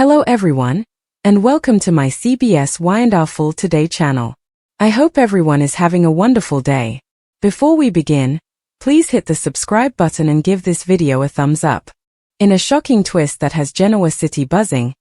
Hello everyone, and welcome to my CBS Full Today channel. I hope everyone is having a wonderful day. Before we begin, please hit the subscribe button and give this video a thumbs up. In a shocking twist that has Genoa City buzzing,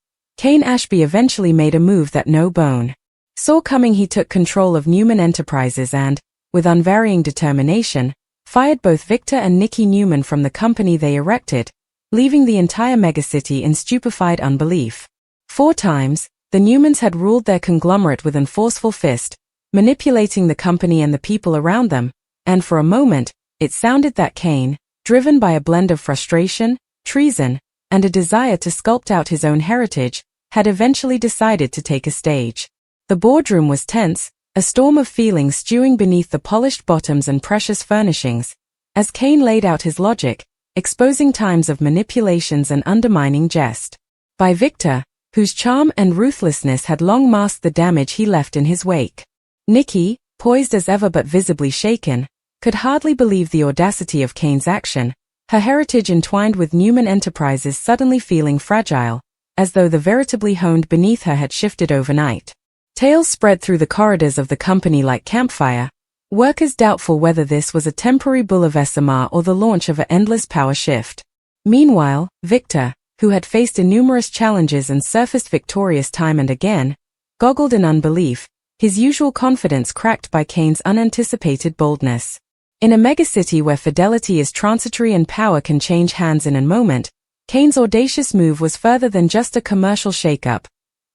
Ashby eventually made a move that no bone saw coming. He took control of Newman Enterprises and, with unvarying determination, fired both Victor and Nikki Newman from the company they erected, leaving the entire megacity in stupefied unbelief. 4 times, the Newmans had ruled their conglomerate with an forceful fist, manipulating the company and the people around them, and for a moment, it sounded that Kane, driven by a blend of frustration, treason, and a desire to sculpt out his own heritage, had eventually decided to take a stage. The boardroom was tense, a storm of feelings stewing beneath the polished bottoms and precious furnishings, as Kane laid out his logic, exposing times of manipulations and undermining jest by Victor, whose charm and ruthlessness had long masked the damage he left in his wake. Nikki, poised as ever but visibly shaken, could hardly believe the audacity of Kane's action, her heritage entwined with Newman Enterprises suddenly feeling fragile, as though the veritably honed beneath her had shifted overnight. Tales spread through the corridors of the company like campfire, workers doubtful whether this was a temporary bouleversement or the launch of an endless power shift. Meanwhile, Victor, who had faced innumerous challenges and surfaced victorious time and again, goggled in unbelief, his usual confidence cracked by Kane's unanticipated boldness. In a megacity where fidelity is transitory and power can change hands in a moment, Kane's audacious move was further than just a commercial shakeup.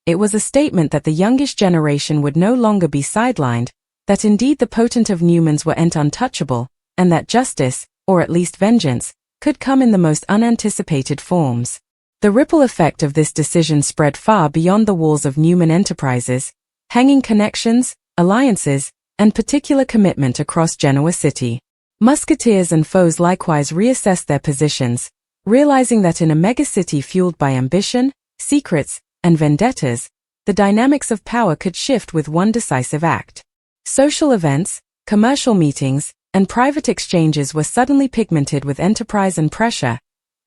It was a statement that the youngish generation would no longer be sidelined, that indeed the potent of Newmans were untouchable, and that justice, or at least vengeance, could come in the most unanticipated forms. The ripple effect of this decision spread far beyond the walls of Newman Enterprises, hanging connections, alliances, and particular commitment across Genoa City. Musketeers and foes likewise reassessed their positions, realizing that in a megacity fueled by ambition, secrets, and vendettas, the dynamics of power could shift with one decisive act. Social events, commercial meetings, and private exchanges were suddenly pigmented with enterprise and pressure,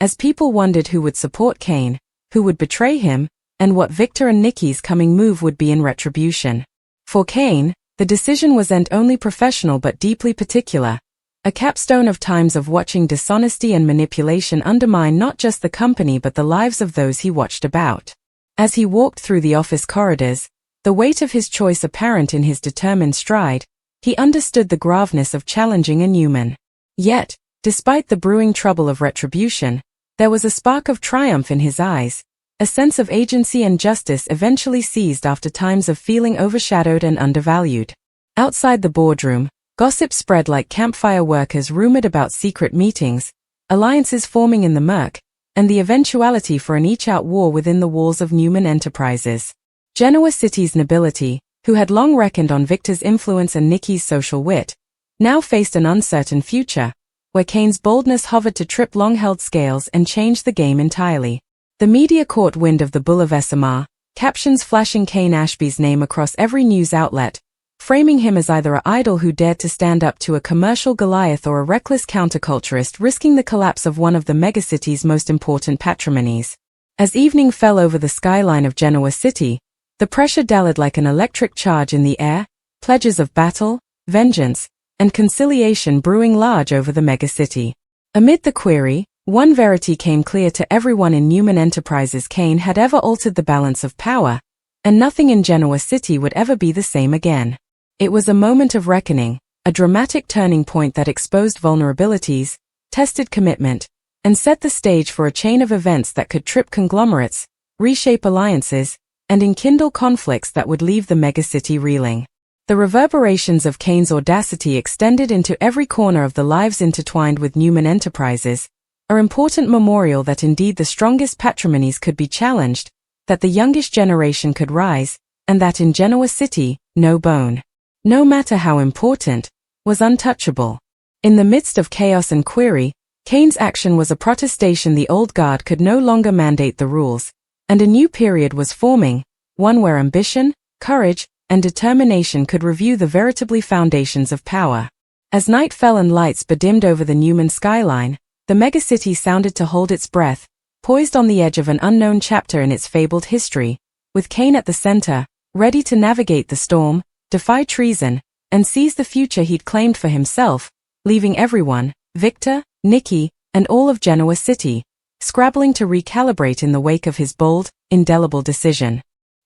as people wondered who would support Kane, who would betray him, and what Victor and Nikki's coming move would be in retribution. For Kane, the decision wasn't only professional but deeply particular, a capstone of times of watching dishonesty and manipulation undermine not just the company but the lives of those he watched about. As he walked through the office corridors, the weight of his choice apparent in his determined stride, he understood the graveness of challenging a Newman. Yet, despite the brewing trouble of retribution, there was a spark of triumph in his eyes, a sense of agency and justice eventually seized after times of feeling overshadowed and undervalued. Outside the boardroom, gossip spread like campfire. Workers rumored about secret meetings, alliances forming in the murk, and the eventuality for an each-out war within the walls of Newman Enterprises. Genoa City's nobility, who had long reckoned on Victor's influence and Nikki's social wit, now faced an uncertain future, where Kane's boldness hovered to trip long-held scales and change the game entirely. The media caught wind of the bouleversement, captions flashing Ashby's name across every news outlet, framing him as either an idol who dared to stand up to a commercial Goliath or a reckless counterculturist risking the collapse of one of the megacity's most important patrimonies. As evening fell over the skyline of Genoa City, the pressure dallied like an electric charge in the air, pledges of battle, vengeance, and conciliation brewing large over the megacity. Amid the query, one verity came clear to everyone in Newman Enterprises: Kane had ever altered the balance of power, and nothing in Genoa City would ever be the same again. It was a moment of reckoning, a dramatic turning point that exposed vulnerabilities, tested commitment, and set the stage for a chain of events that could trip conglomerates, reshape alliances, and enkindle conflicts that would leave the megacity reeling. The reverberations of Kane's audacity extended into every corner of the lives intertwined with Newman Enterprises, an important memorial that indeed the strongest patrimonies could be challenged, that the youngest generation could rise, and that in Genoa City, no bone, no matter how important, was untouchable. In the midst of chaos and query, Kane's action was a protestation. The old guard could no longer mandate the rules, and a new period was forming, one where ambition, courage, and determination could review the veritably foundations of power. As night fell and lights bedimmed over the Newman skyline, the megacity sounded to hold its breath, poised on the edge of an unknown chapter in its fabled history, with Kane at the center, ready to navigate the storm, defy treason, and seize the future he'd claimed for himself, leaving everyone, Victor, Nikki, and all of Genoa City, scrabbling to recalibrate in the wake of his bold, indelible decision.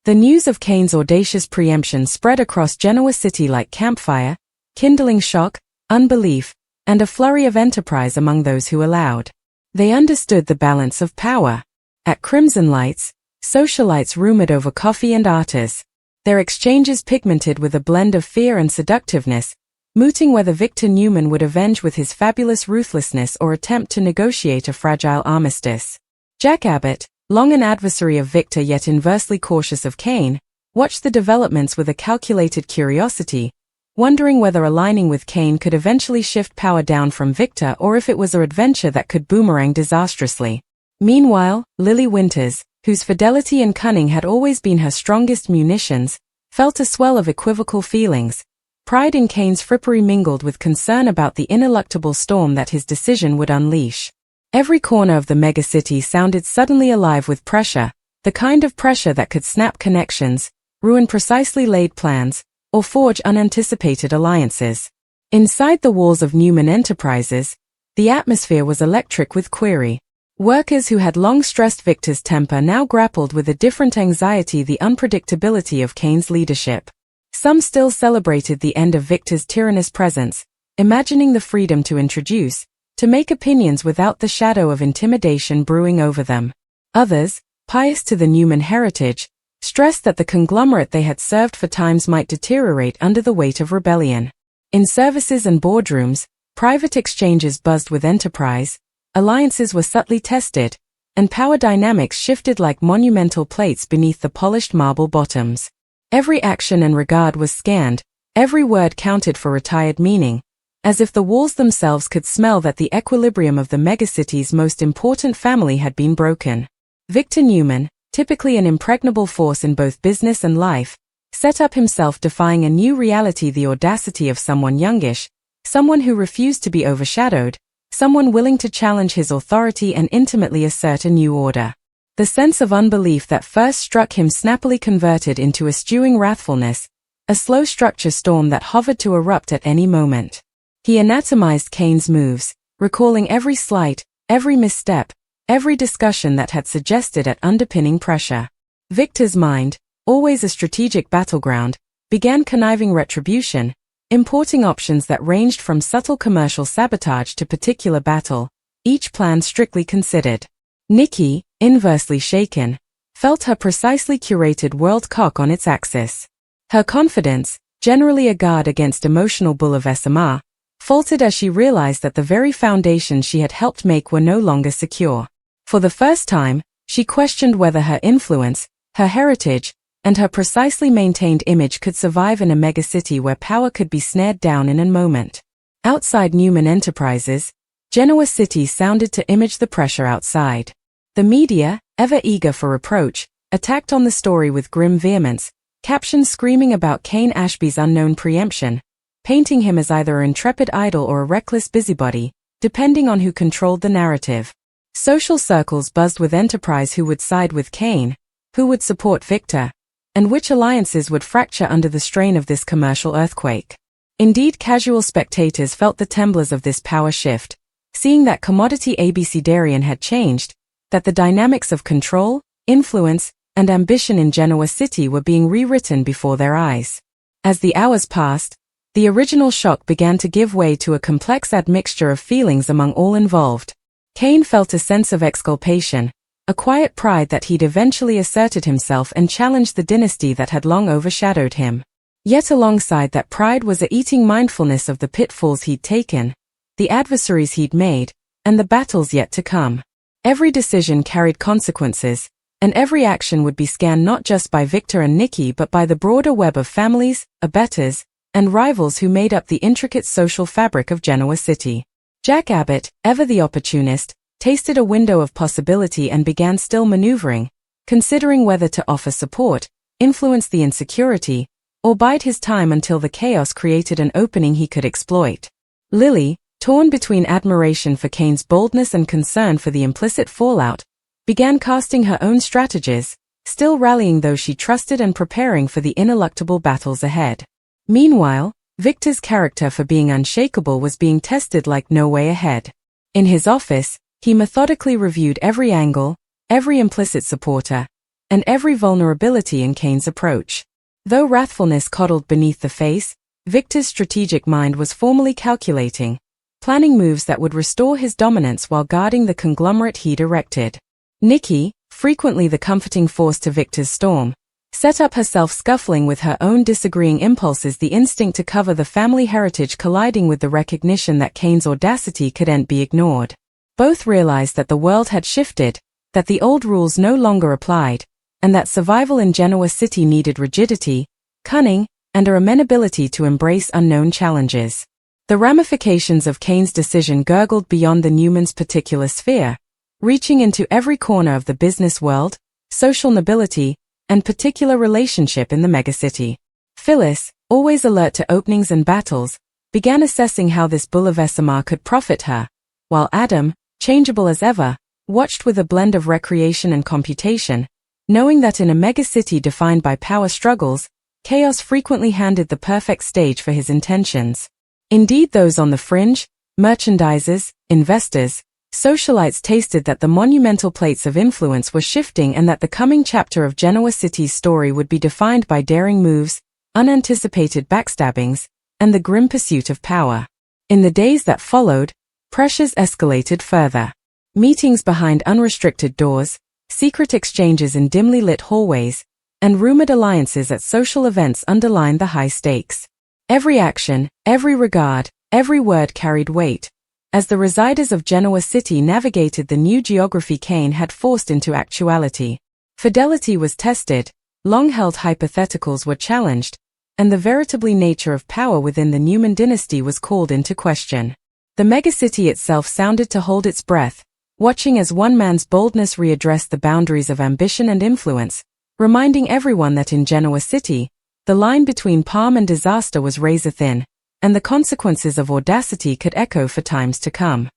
The news of Kane's audacious preemption spread across Genoa City like campfire, kindling shock, unbelief, and a flurry of enterprise among those who allowed. They understood the balance of power. At Crimson Lights, socialites rumored over coffee and artes, their exchanges pigmented with a blend of fear and seductiveness, mooting whether Victor Newman would avenge with his fabulous ruthlessness or attempt to negotiate a fragile armistice. Jack Abbott, long an adversary of Victor yet inversely cautious of Kane, watched the developments with a calculated curiosity, wondering whether aligning with Kane could eventually shift power down from Victor or if it was an adventure that could boomerang disastrously. Meanwhile, Lily Winters, whose fidelity and cunning had always been her strongest munitions, felt a swell of equivocal feelings. Pride in Kane's frippery mingled with concern about the ineluctable storm that his decision would unleash. Every corner of the megacity sounded suddenly alive with pressure, the kind of pressure that could snap connections, ruin precisely laid plans, or forge unanticipated alliances. Inside the walls of Newman Enterprises, the atmosphere was electric with query. Workers who had long stressed Victor's temper now grappled with a different anxiety, the unpredictability of Kane's leadership. Some still celebrated the end of Victor's tyrannous presence, imagining the freedom to make opinions without the shadow of intimidation brewing over them. Others, pious to the Newman heritage, stressed that the conglomerate they had served for times might deteriorate under the weight of rebellion. In services and boardrooms, private exchanges buzzed with enterprise, alliances were subtly tested, and power dynamics shifted like monumental plates beneath the polished marble bottoms. Every action and regard was scanned, every word counted for retired meaning, as if the walls themselves could smell that the equilibrium of the megacity's most important family had been broken. Victor Newman, typically an impregnable force in both business and life, set up himself defying a new reality, the audacity of someone youngish, someone who refused to be overshadowed, someone willing to challenge his authority and intimately assert a new order. The sense of unbelief that first struck him snappily converted into a stewing wrathfulness, a slow structure storm that hovered to erupt at any moment. He anatomized Kane's moves, recalling every slight, every misstep, every discussion that had suggested at underpinning pressure. Victor's mind, always a strategic battleground, began conniving retribution, importing options that ranged from subtle commercial sabotage to particular battle, each plan strictly considered. Nikki, inversely shaken, felt her precisely curated world cock on its axis. Her confidence, generally a guard against emotional bouleversement, faltered as she realized that the very foundations she had helped make were no longer secure. For the first time, she questioned whether her influence, her heritage, and her precisely maintained image could survive in a megacity where power could be snared down in a moment. Outside Newman Enterprises, Genoa City sounded to image the pressure outside. The media, ever eager for reproach, attacked on the story with grim vehemence, captions screaming about Kane Ashby's unknown preemption, painting him as either an intrepid idol or a reckless busybody, depending on who controlled the narrative. Social circles buzzed with enterprise: who would side with Kane, who would support Victor, and which alliances would fracture under the strain of this commercial earthquake. Indeed, casual spectators felt the tremblers of this power shift, seeing that commodity abecedarian had changed, that the dynamics of control, influence, and ambition in Genoa City were being rewritten before their eyes. As the hours passed, the original shock began to give way to a complex admixture of feelings among all involved. Kane felt a sense of exculpation, a quiet pride that he'd eventually asserted himself and challenged the dynasty that had long overshadowed him. Yet alongside that pride was a eating mindfulness of the pitfalls he'd taken, the adversaries he'd made, and the battles yet to come. Every decision carried consequences, and every action would be scanned not just by Victor and Nikki but by the broader web of families, abettors, and rivals who made up the intricate social fabric of Genoa City. Jack Abbott, ever the opportunist, tasted a window of possibility and began still maneuvering, considering whether to offer support, influence the insecurity, or bide his time until the chaos created an opening he could exploit. Lily, torn between admiration for Kane's boldness and concern for the implicit fallout, began casting her own strategies, still rallying those she trusted and preparing for the ineluctable battles ahead. Meanwhile, Victor's character for being unshakable was being tested like no way ahead. In his office, he methodically reviewed every angle, every implicit supporter, and every vulnerability in Kane's approach. Though wrathfulness coddled beneath the face, Victor's strategic mind was formally calculating, planning moves that would restore his dominance while guarding the conglomerate he'd erected. Nikki, frequently the comforting force to Victor's storm, set up herself scuffling with her own disagreeing impulses, the instinct to cover the family heritage colliding with the recognition that Kane's audacity couldn't be ignored. Both realized that the world had shifted, that the old rules no longer applied, and that survival in Genoa City needed rigidity, cunning, and a amenability to embrace unknown challenges. The ramifications of Kane's decision gurgled beyond the Newman's particular sphere, reaching into every corner of the business world, social nobility, and particular relationship in the megacity. Phyllis, always alert to openings and battles, began assessing how this bouleversement could profit her, while Adam, changeable as ever, watched with a blend of recreation and computation, knowing that in a megacity defined by power struggles, chaos frequently handed the perfect stage for his intentions. Indeed, those on the fringe, merchandisers, investors, socialites tasted that the monumental plates of influence were shifting and that the coming chapter of Genoa City's story would be defined by daring moves, unanticipated backstabbings, and the grim pursuit of power. In the days that followed, pressures escalated further. Meetings behind unrestricted doors, secret exchanges in dimly lit hallways, and rumored alliances at social events underlined the high stakes. Every action, every regard, every word carried weight, as the residers of Genoa City navigated the new geography Kane had forced into actuality. Fidelity was tested, long-held hypotheticals were challenged, and the veritably nature of power within the Newman dynasty was called into question. The megacity itself sounded to hold its breath, watching as one man's boldness readdressed the boundaries of ambition and influence, reminding everyone that in Genoa City, the line between palm and disaster was razor-thin, and the consequences of audacity could echo for times to come.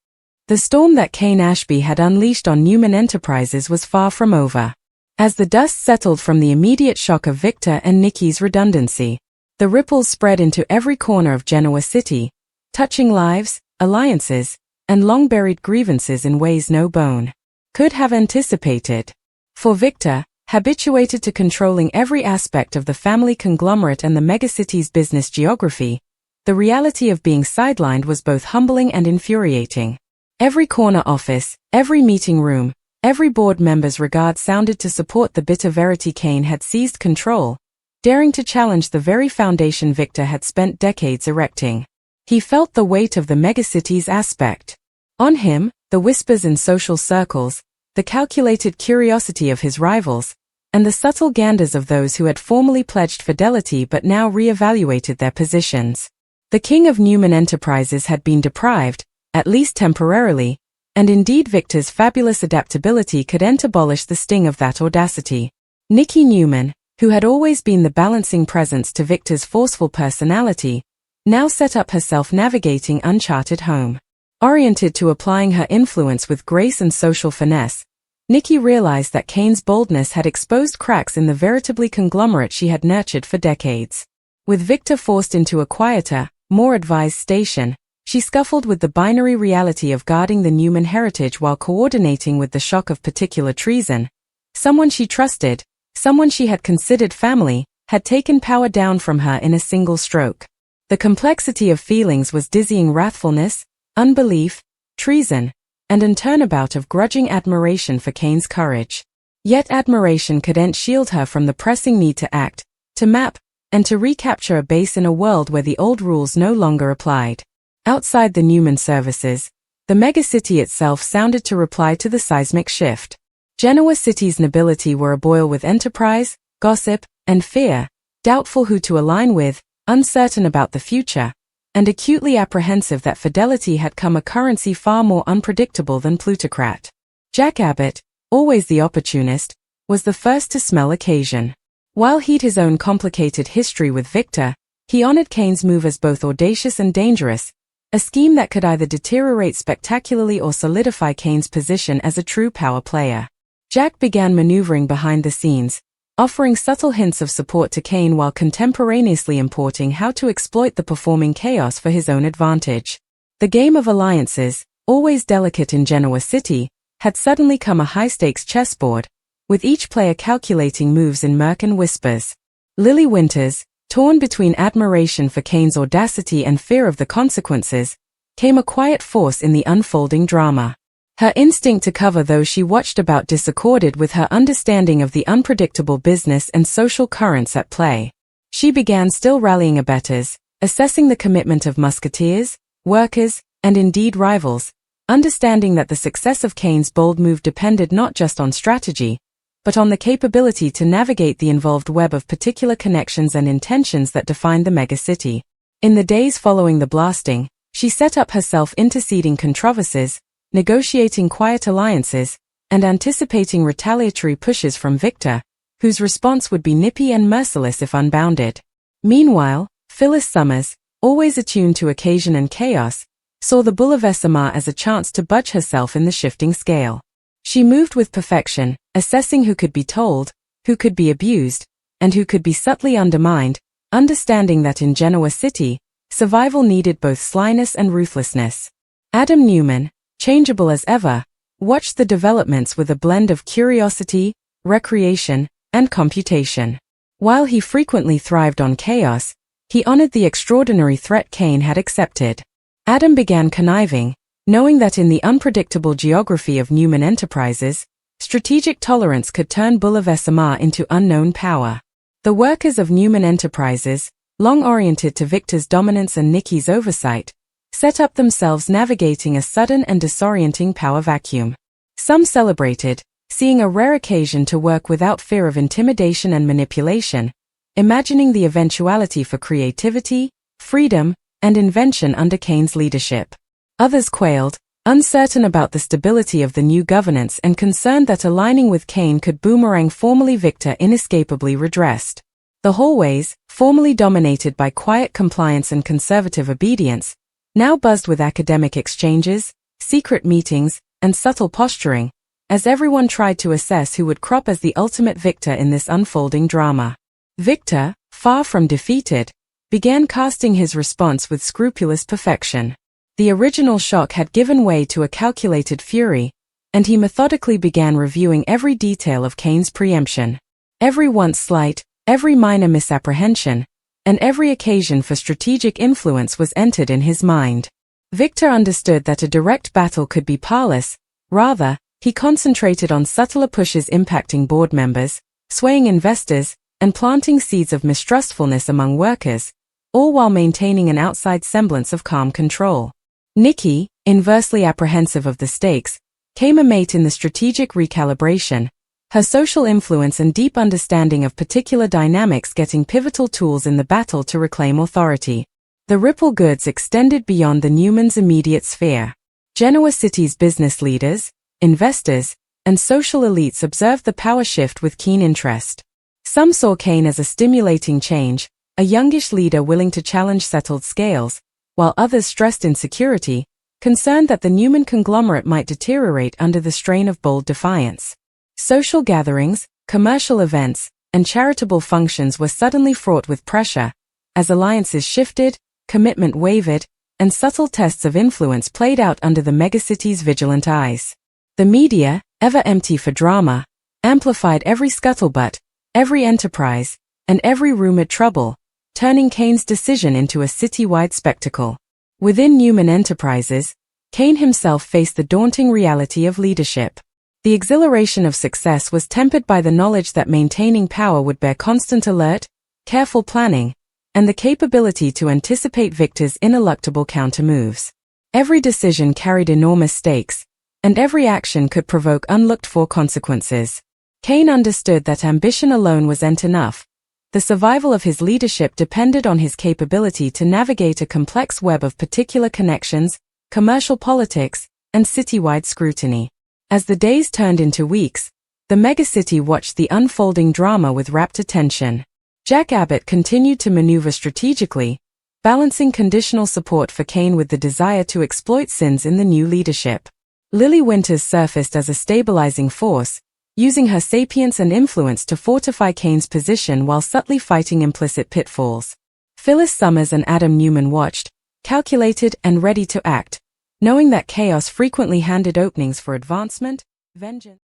The storm that Kane Ashby had unleashed on Newman Enterprises was far from over. As the dust settled from the immediate shock of Victor and Nikki's redundancy, the ripples spread into every corner of Genoa City, touching lives, alliances, and long-buried grievances in ways no bone could have anticipated. For Victor, habituated to controlling every aspect of the family conglomerate and the megacity's business geography, the reality of being sidelined was both humbling and infuriating. Every corner office, every meeting room, every board member's regard sounded to support the bitter verity Kane had seized control, daring to challenge the very foundation Victor had spent decades erecting. He felt the weight of the megacity's aspect. On him, the whispers in social circles, the calculated curiosity of his rivals, and the subtle ganders of those who had formerly pledged fidelity but now re-evaluated their positions. The king of Newman Enterprises had been deprived, at least temporarily, and indeed Victor's fabulous adaptability couldn't abolish the sting of that audacity. Nikki Newman, who had always been the balancing presence to Victor's forceful personality, now set up herself navigating uncharted home. Oriented to applying her influence with grace and social finesse, Nikki realized that Kane's boldness had exposed cracks in the veritably conglomerate she had nurtured for decades. With Victor forced into a quieter, more advised station, she scuffled with the binary reality of guarding the Newman heritage while coordinating with the shock of particular treason. Someone she trusted, someone she had considered family, had taken power down from her in a single stroke. The complexity of feelings was dizzying: wrathfulness, unbelief, treason, and an turnabout of grudging admiration for Kane's courage. Yet admiration couldn't shield her from the pressing need to act, to map, and to recapture a base in a world where the old rules no longer applied. Outside the Newman services, the megacity itself sounded to reply to the seismic shift. Genoa City's nobility were aboil with enterprise, gossip, and fear, doubtful who to align with, uncertain about the future, and acutely apprehensive that fidelity had come a currency far more unpredictable than plutocrat. Jack Abbott, always the opportunist, was the first to smell occasion. While he'd his own complicated history with Victor, he honored Kane's move as both audacious and dangerous, a scheme that could either deteriorate spectacularly or solidify Kane's position as a true power player. Jack began maneuvering behind the scenes, offering subtle hints of support to Kane while contemporaneously importing how to exploit the performing chaos for his own advantage. The game of alliances, always delicate in Genoa City, had suddenly come a high-stakes chessboard, with each player calculating moves in murk and whispers. Lily Winters, torn between admiration for Kane's audacity and fear of the consequences, came a quiet force in the unfolding drama. Her instinct to cover those she watched about disaccorded with her understanding of the unpredictable business and social currents at play. She began still rallying abettors, assessing the commitment of musketeers, workers, and indeed rivals, understanding that the success of Kane's bold move depended not just on strategy, but on the capability to navigate the involved web of particular connections and intentions that defined the megacity. In the days following the blasting, she set up herself interceding controversies, negotiating quiet alliances, and anticipating retaliatory pushes from Victor, whose response would be nippy and merciless if unbounded. Meanwhile, Phyllis Summers, always attuned to occasion and chaos, saw the bouleversement as a chance to budge herself in the shifting scale. She moved with perfection, assessing who could be told, who could be abused, and who could be subtly undermined, understanding that in Genoa City, survival needed both slyness and ruthlessness. Adam Newman, changeable as ever, watched the developments with a blend of curiosity, recreation, and computation. While he frequently thrived on chaos, he honored the extraordinary threat Kane had accepted. Adam began conniving, knowing that in the unpredictable geography of Newman Enterprises, strategic tolerance could turn bouleversement into unknown power. The workers of Newman Enterprises, long oriented to Victor's dominance and Nikki's oversight, set up themselves navigating a sudden and disorienting power vacuum. Some celebrated, seeing a rare occasion to work without fear of intimidation and manipulation, imagining the eventuality for creativity, freedom, and invention under Kane's leadership. Others quailed, uncertain about the stability of the new governance and concerned that aligning with Kane could boomerang formerly Victor inescapably redressed. The hallways, formerly dominated by quiet compliance and conservative obedience, now buzzed with academic exchanges, secret meetings, and subtle posturing, as everyone tried to assess who would crop as the ultimate victor in this unfolding drama. Victor, far from defeated, began casting his response with scrupulous perfection. The original shock had given way to a calculated fury, and he methodically began reviewing every detail of Kane's preemption. Every once slight, every minor misapprehension, and every occasion for strategic influence was entered in his mind. Victor understood that a direct battle could be powerless. Rather, he concentrated on subtler pushes impacting board members, swaying investors, and planting seeds of mistrustfulness among workers, all while maintaining an outside semblance of calm control. Nikki, inversely apprehensive of the stakes, came a mate in the strategic recalibration, her social influence and deep understanding of particular dynamics getting pivotal tools in the battle to reclaim authority. The ripple goods extended beyond the Newmans' immediate sphere. Genoa City's business leaders, investors, and social elites observed the power shift with keen interest. Some saw Kane as a stimulating change, a youngish leader willing to challenge settled scales, while others stressed insecurity, concerned that the Newman conglomerate might deteriorate under the strain of bold defiance. Social gatherings, commercial events, and charitable functions were suddenly fraught with pressure, as alliances shifted, commitment wavered, and subtle tests of influence played out under the megacity's vigilant eyes. The media, ever empty for drama, amplified every scuttlebutt, every enterprise, and every rumored trouble, turning Kane's decision into a citywide spectacle. Within Newman Enterprises, Kane himself faced the daunting reality of leadership. The exhilaration of success was tempered by the knowledge that maintaining power would bear constant alert, careful planning, and the capability to anticipate Victor's ineluctable countermoves. Every decision carried enormous stakes, and every action could provoke unlooked-for consequences. Kane understood that ambition alone wasn't enough. The survival of his leadership depended on his capability to navigate a complex web of particular connections, commercial politics, and citywide scrutiny. As the days turned into weeks, the megacity watched the unfolding drama with rapt attention. Jack Abbott continued to maneuver strategically, balancing conditional support for Kane with the desire to exploit sins in the new leadership. Lily Winters surfaced as a stabilizing force, using her sapience and influence to fortify Kane's position while subtly fighting implicit pitfalls. Phyllis Summers and Adam Newman watched, calculated and ready to act, knowing that chaos frequently handed openings for advancement, vengeance.